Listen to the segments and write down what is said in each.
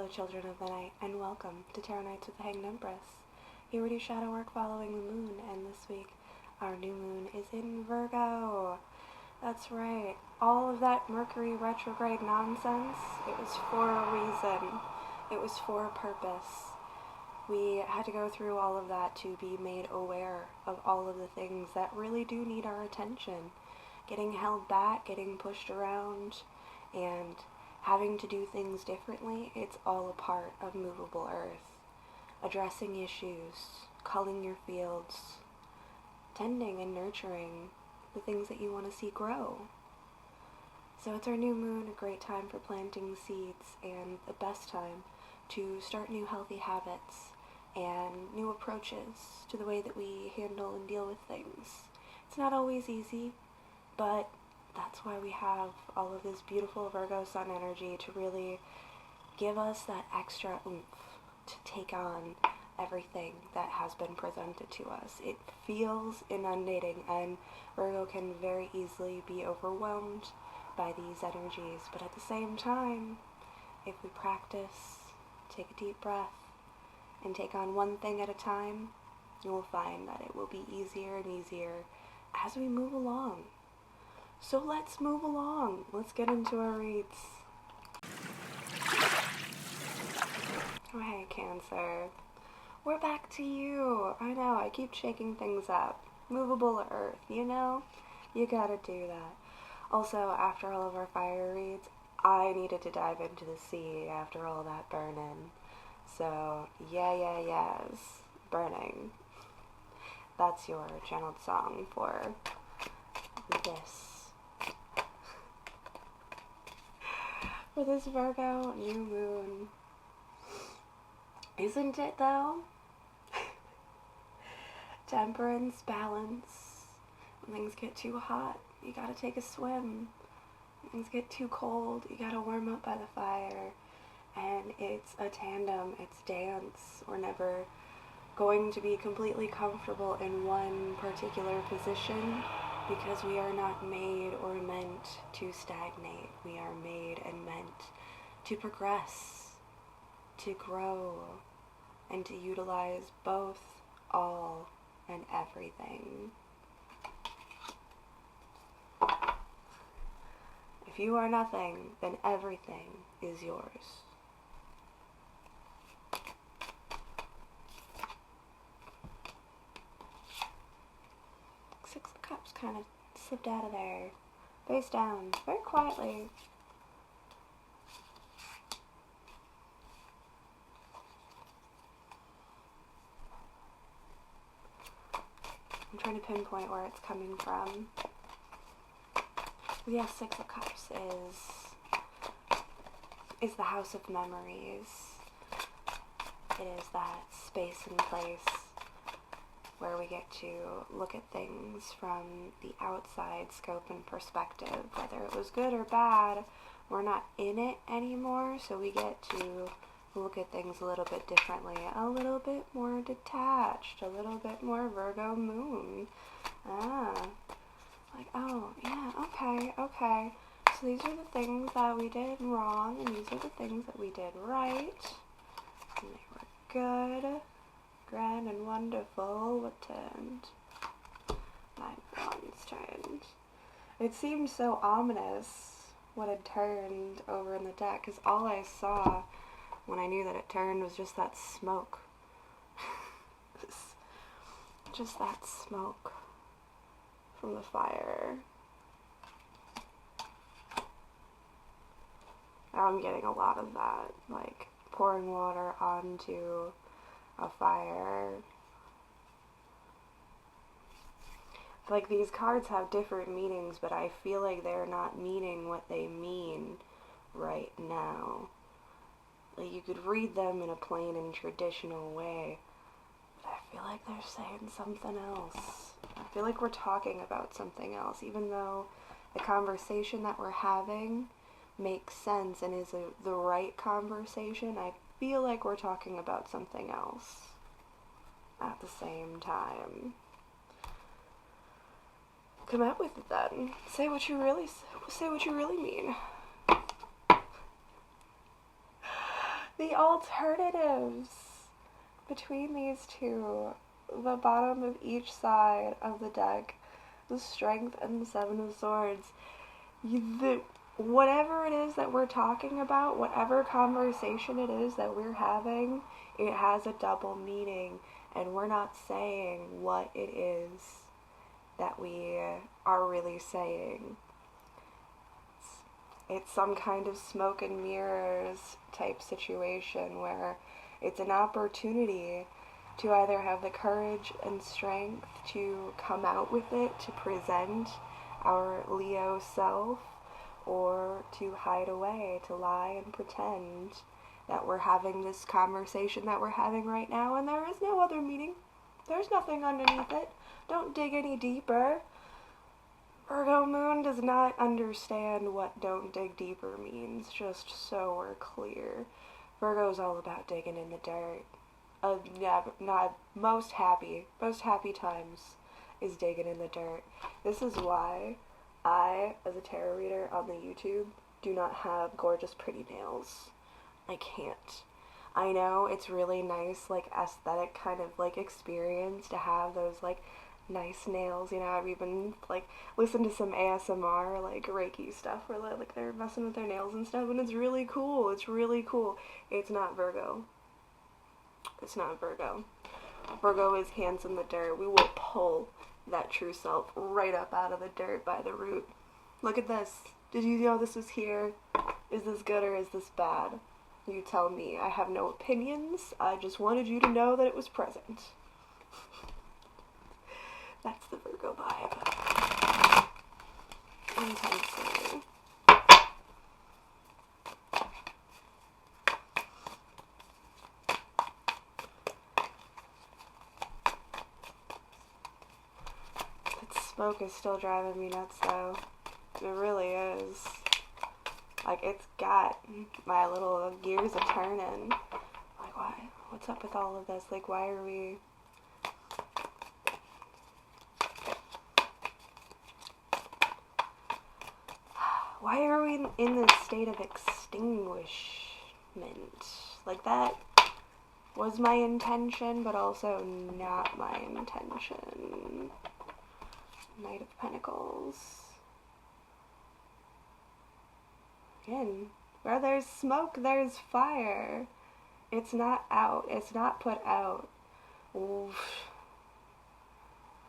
Hello children of the night, and welcome to Tarot Nights with the Hanged Empress. Here we do shadow work following the moon, and this week our new moon is in Virgo. That's right, all of that Mercury retrograde nonsense, it was for a reason. It was for a purpose. We had to go through all of that to be made aware of all of the things that really do need our attention. Getting held back, getting pushed around, and having to do things differently, it's all a part of movable earth. Addressing issues, culling your fields, tending and nurturing the things that you want to see grow. So it's our new moon, a great time for planting seeds, and the best time to start new healthy habits and new approaches to the way that we handle and deal with things. It's not always easy, but that's why we have all of this beautiful Virgo sun energy to really give us that extra oomph to take on everything that has been presented to us. It feels inundating, and Virgo can very easily be overwhelmed by these energies, but at the same time, if we practice, take a deep breath, and take on one thing at a time, you will find that it will be easier and easier as we move along. So let's move along. Let's get into our reads. Oh, hey, Cancer. We're back to you. I know, I keep shaking things up. Movable earth, you know? You gotta do that. Also, after all of our fire reads, I needed to dive into the sea after all that burning. So, yes, burning. That's your channeled song for this. For this Virgo new moon. Isn't it though? Temperance, balance. When things get too hot, you gotta take a swim. When things get too cold, you gotta warm up by the fire. And it's a tandem, it's dance. We're never going to be completely comfortable in one particular position, because we are not made or meant to stagnate. We are made and meant to progress, to grow, and to utilize both, all, and everything. If you are nothing, then everything is yours. Six of Cups kind of slipped out of there, face down, very quietly. I'm trying to pinpoint where it's coming from. Yeah, Six of Cups is the house of memories. It is that space and place where we get to look at things from the outside scope and perspective. Whether it was good or bad, we're not in it anymore, so we get to look at things a little bit differently, a little bit more detached, a little bit more Virgo moon. Like, oh, yeah, okay. So these are the things that we did wrong, and these are the things that we did right. And they were good, grand and wonderful. What turned? 9 of Wands turned. It seemed so ominous what had turned over in the deck, because all I saw when I knew that it turned was just that smoke. Just that smoke from the fire. Now I'm getting a lot of that, like pouring water onto a fire. Like, these cards have different meanings, but I feel like they're not meaning what they mean right now. Like, you could read them in a plain and traditional way, but I feel like they're saying something else. I feel like we're talking about something else, even though the conversation that we're having makes sense and is the right conversation. I feel like we're talking about something else at the same time. Come out with it then. Say what you really mean. The alternatives between these two, the bottom of each side of the deck, the Strength and the Seven of Swords, whatever it is that we're talking about, whatever conversation it is that we're having, it has a double meaning, and we're not saying what it is that we are really saying. It's some kind of smoke and mirrors type situation where it's an opportunity to either have the courage and strength to come out with it, to present our Leo self, or to hide away, to lie and pretend that we're having this conversation that we're having right now, and there is no other meaning. There's nothing underneath it. Don't dig any deeper. Virgo moon does not understand what don't dig deeper means, just so we're clear. Virgo's all about digging in the dirt. Not most happy times is digging in the dirt. This is why I, as a tarot reader on the YouTube, do not have gorgeous pretty nails. I can't. I know it's really nice, like, aesthetic kind of, like, experience to have those, like, nice nails, you know. I've even, like, listened to some ASMR, like, Reiki stuff where, like, they're messing with their nails and stuff, and it's really cool. It's really cool. It's not Virgo. It's not Virgo. Virgo is hands in the dirt. We will pull that true self right up out of the dirt by the root. Look at this. Did you know this was here? Is this good or is this bad? You tell me. I have no opinions. I just wanted you to know that it was present. That's the Virgo vibe. Intensely. Smoke is still driving me nuts, though. It really is. Like, it's got my little gears a turning. Like, why? What's up with all of this? Like, why are we... Why are we in this state of extinguishment? Like, that was my intention, but also not my intention. Knight of Pentacles. Again, where there's smoke, there's fire. It's not out. It's not put out. Oof.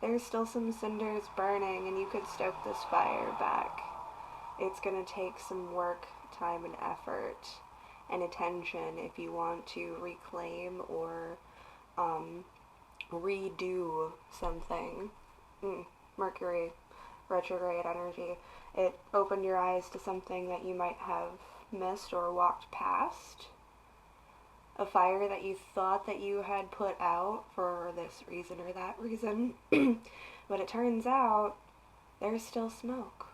There's still some cinders burning, and you could stoke this fire back. It's gonna take some work, time, and effort, and attention if you want to reclaim or redo something. Mercury, retrograde energy. It opened your eyes to something that you might have missed or walked past. A fire that you thought that you had put out for this reason or that reason. But it turns out there's still smoke.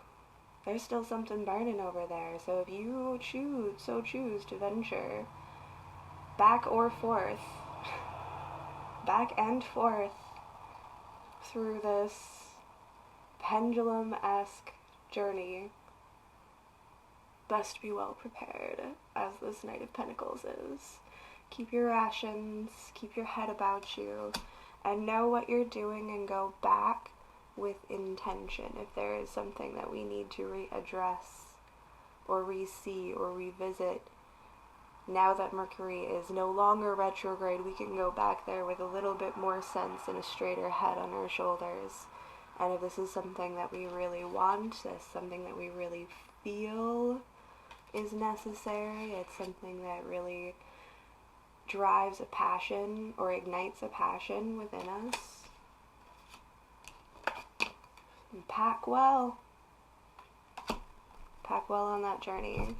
There's still something burning over there. So if you choose to venture back or forth, back and forth through this pendulum-esque journey, best be well prepared, as this Knight of Pentacles is. Keep your rations, keep your head about you, and know what you're doing and go back with intention if there is something that we need to readdress or re-see or revisit. Now that Mercury is no longer retrograde, we can go back there with a little bit more sense and a straighter head on our shoulders. And if this is something that we really want, this is something that we really feel is necessary, it's something that really drives a passion or ignites a passion within us, and pack well. Pack well on that journey.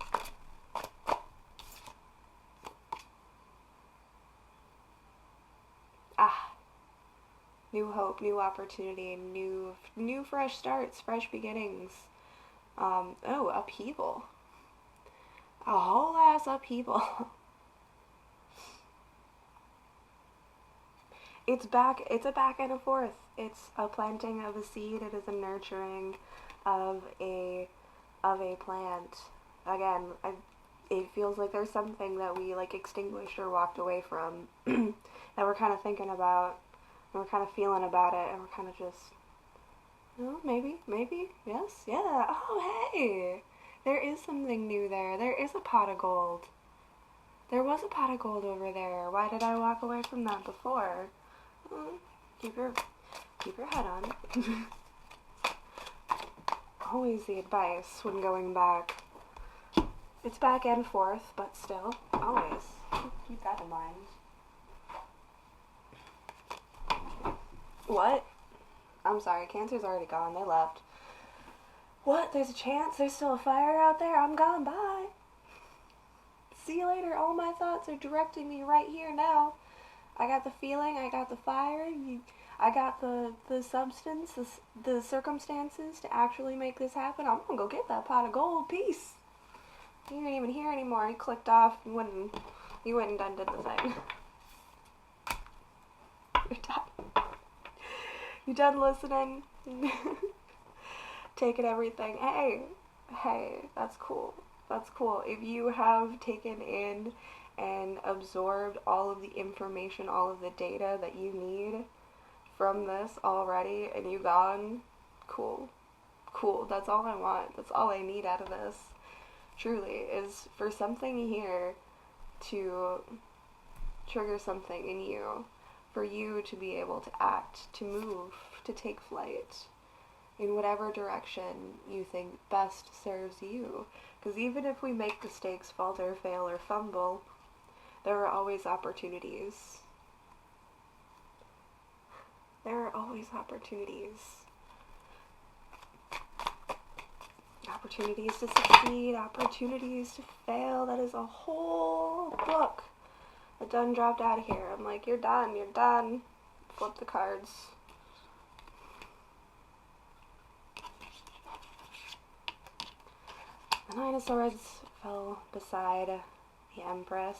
New hope, new opportunity, new fresh starts, fresh beginnings. Upheaval. A whole ass upheaval. It's a back and a forth. It's a planting of a seed, it is a nurturing of a plant. Again, it feels like there's something that we like extinguished or walked away from that we're kind of thinking about, and we're kind of feeling about it, and we're kind of just, oh, maybe, yes, yeah, oh, hey, there is something new there. There is a pot of gold. There was a pot of gold over there. Why did I walk away from that before? Keep your head on. Always the advice when going back. It's back and forth, but still, always. Keep that in mind. What? I'm sorry, Cancer's already gone. They left. What? There's a chance? There's still a fire out there? I'm gone. Bye. See you later. All my thoughts are directing me right here now. I got the feeling. I got the fire. I got the substance, the circumstances to actually make this happen. I'm gonna go get that pot of gold. Peace. You ain't even here anymore. He clicked off. You went and done did the thing. You're done. You done listening? Taking everything. Hey, that's cool. That's cool. If you have taken in and absorbed all of the information, all of the data that you need from this already, and you gone, cool. That's all I want. That's all I need out of this. Truly, is for something here to trigger something in you, for you to be able to act, to move, to take flight in whatever direction you think best serves you. Because even if we make mistakes, falter, fail, or fumble, there are always opportunities. There are always opportunities. Opportunities to succeed, opportunities to fail. That is a whole book that done dropped out of here. I'm like, you're done. Flip the cards. The Nine of Swords fell beside the Empress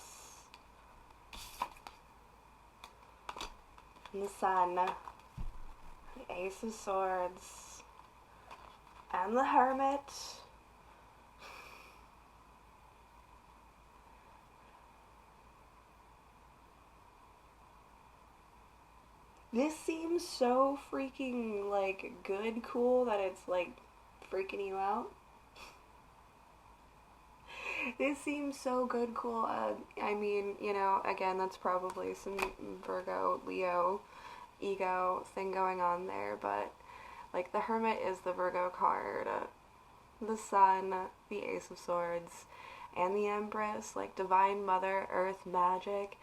and the Sun, the Ace of Swords, and the Hermit. This seems so freaking, like, good, cool, that it's, like, freaking you out. This seems so good, cool. I mean, you know, again, that's probably some Virgo, Leo, ego thing going on there, but, like, the Hermit is the Virgo card, the Sun, the Ace of Swords, and the Empress, like, Divine Mother, Earth magic,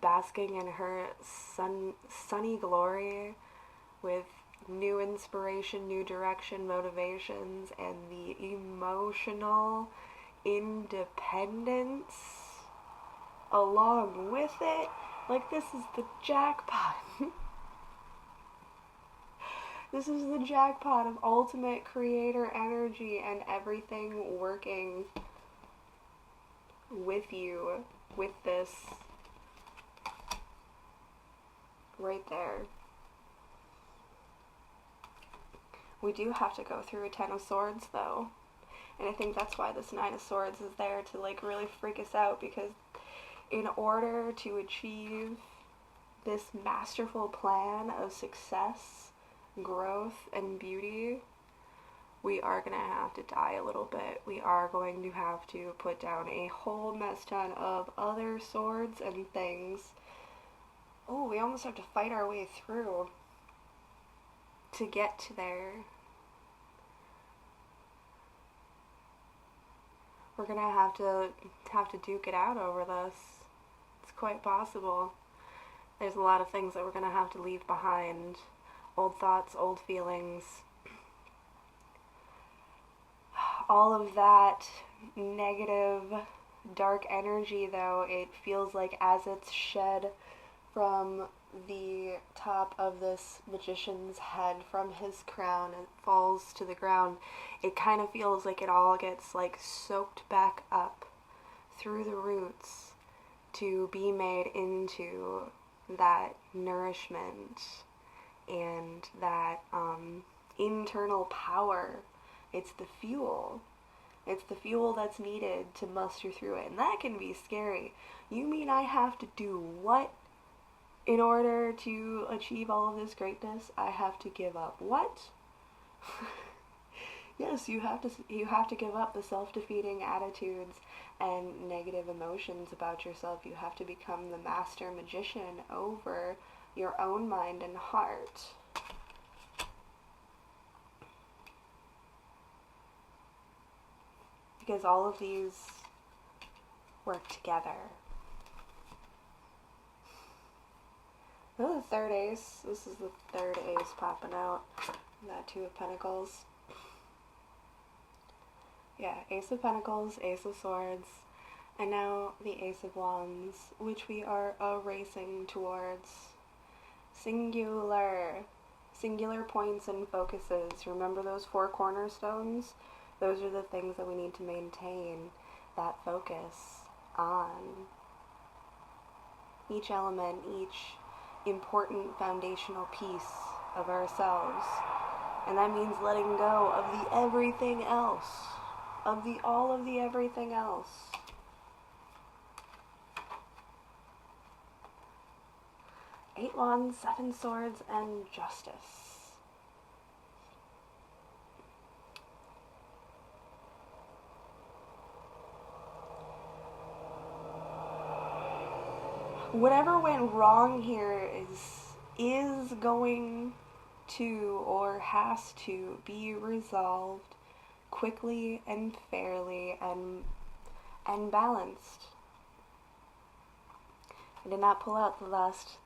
basking in her sunny glory with new inspiration, new direction, motivations, and the emotional independence along with it. Like, this is the jackpot. This is the jackpot of ultimate creator energy and everything working with you, with this right there. We do have to go through a Ten of Swords, though. And I think that's why this Nine of Swords is there to, like, really freak us out, because in order to achieve this masterful plan of success, growth, and beauty, we are going to have to die a little bit. We are going to have to put down a whole mess ton of other swords and things. Oh, we almost have to fight our way through to get to there. We're gonna have to duke it out over this. It's quite possible. There's a lot of things that we're gonna have to leave behind. Old thoughts, old feelings. All of that negative, dark energy, though, it feels like as it's shed from the top of this magician's head, from his crown, and falls to the ground, it kind of feels like it all gets, like, soaked back up through the roots to be made into that nourishment and that internal power. It's the fuel. It's the fuel that's needed to muster through it, and that can be scary. You mean I have to do what in order to achieve all of this greatness? I have to give up what? Yes, you have to give up the self-defeating attitudes and negative emotions about yourself. You have to become the master magician over your own mind and heart. Because all of these work together. Oh, the third ace. This is the third ace popping out. That Two of Pentacles. Yeah, Ace of Pentacles, Ace of Swords, and now the Ace of Wands, which we are racing towards. Singular points and focuses. Remember those 4 cornerstones? Those are the things that we need to maintain that focus on. Each element, each important foundational piece of ourselves. And that means letting go of the everything else. Of all of the everything else. Eight Wands, 7 Swords, and Justice. Whatever went wrong here is going to or has to be resolved quickly and fairly and balanced. I did not pull out the last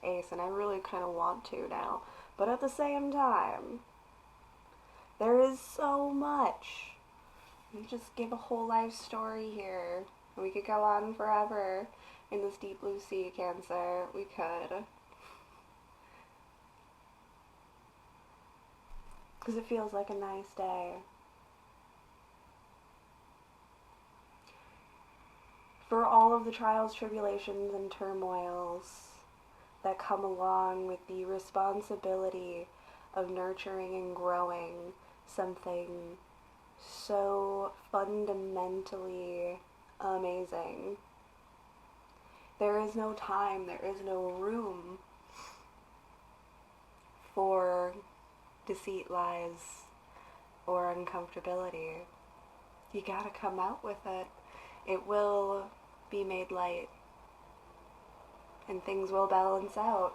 ace, and I really kind of want to now. But at the same time, there is so much. We just give a whole life story here. We could go on forever in this deep blue sea, Cancer. We could. Because it feels like a nice day. For all of the trials, tribulations, and turmoils that come along with the responsibility of nurturing and growing something so fundamentally amazing. There is no time, there is no room for deceit, lies, or uncomfortability. You gotta come out with it. It will be made light, and things will balance out.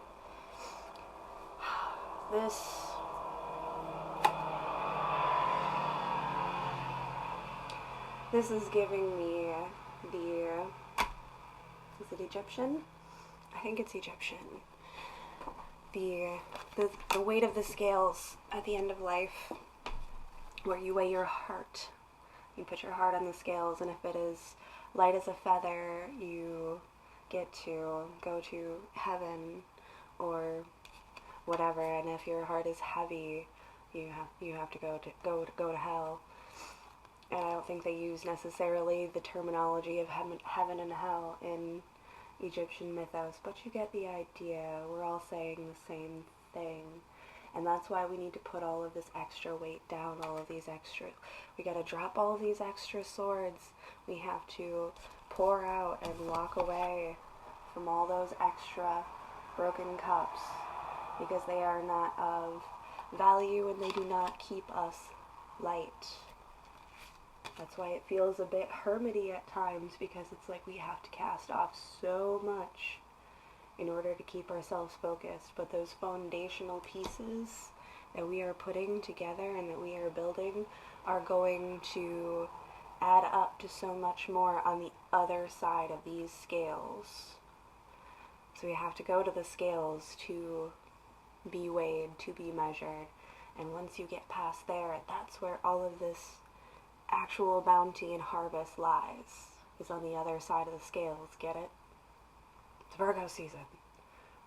This is giving me is it Egyptian? I think it's Egyptian. The weight of the scales at the end of life, where you weigh your heart. You put your heart on the scales, and if it is light as a feather, you get to go to heaven or whatever, and if your heart is heavy, you have to go to hell. And I don't think they use necessarily the terminology of heaven and hell in Egyptian mythos, but you get the idea. We're all saying the same thing. And that's why we need to put all of this extra weight down, we gotta drop all of these extra swords. We have to pour out and walk away from all those extra broken cups, because they are not of value and they do not keep us light. That's why it feels a bit hermity at times, because it's like we have to cast off so much in order to keep ourselves focused. But those foundational pieces that we are putting together and that we are building are going to add up to so much more on the other side of these scales. So we have to go to the scales to be weighed, to be measured. And once you get past there, that's where all of this actual bounty and harvest lies, is on the other side of the scales. Get it? It's Virgo season.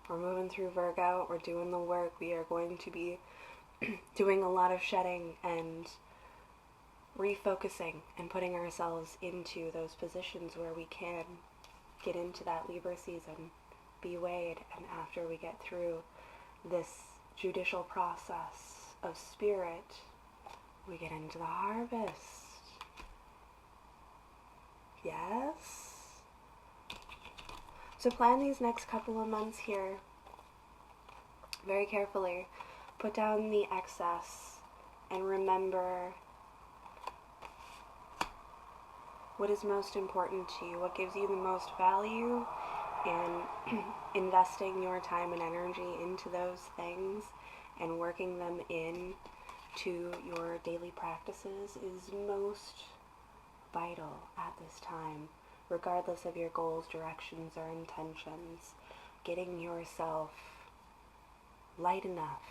We're moving through Virgo. We're doing the work. We are going to be doing a lot of shedding and refocusing and putting ourselves into those positions where we can get into that Libra season, be weighed, and after we get through this judicial process of spirit, we get into the harvest. Yes? So plan these next couple of months here very carefully. Put down the excess and remember what is most important to you, what gives you the most value, and investing your time and energy into those things and working them in to your daily practices is most vital at this time, regardless of your goals, directions, or intentions. Getting yourself light enough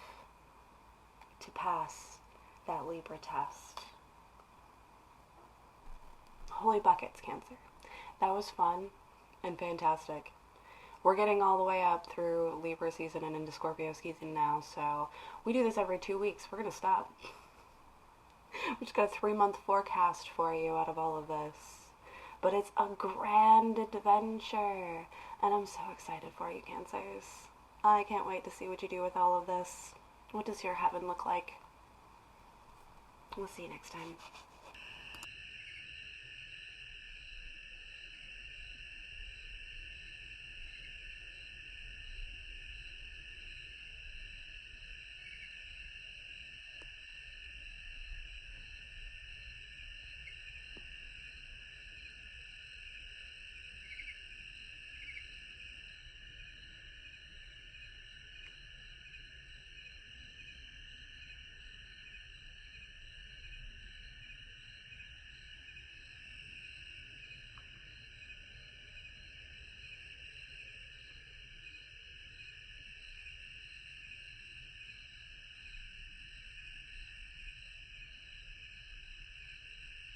to pass that Libra test. Holy buckets, Cancer. That was fun and fantastic. We're getting all the way up through Libra season and into Scorpio season now, so we do this every 2 weeks. We're going to stop. We just got a 3-month forecast for you out of all of this. But it's a grand adventure, and I'm so excited for you, Cancers. I can't wait to see what you do with all of this. What does your heaven look like? We'll see you next time.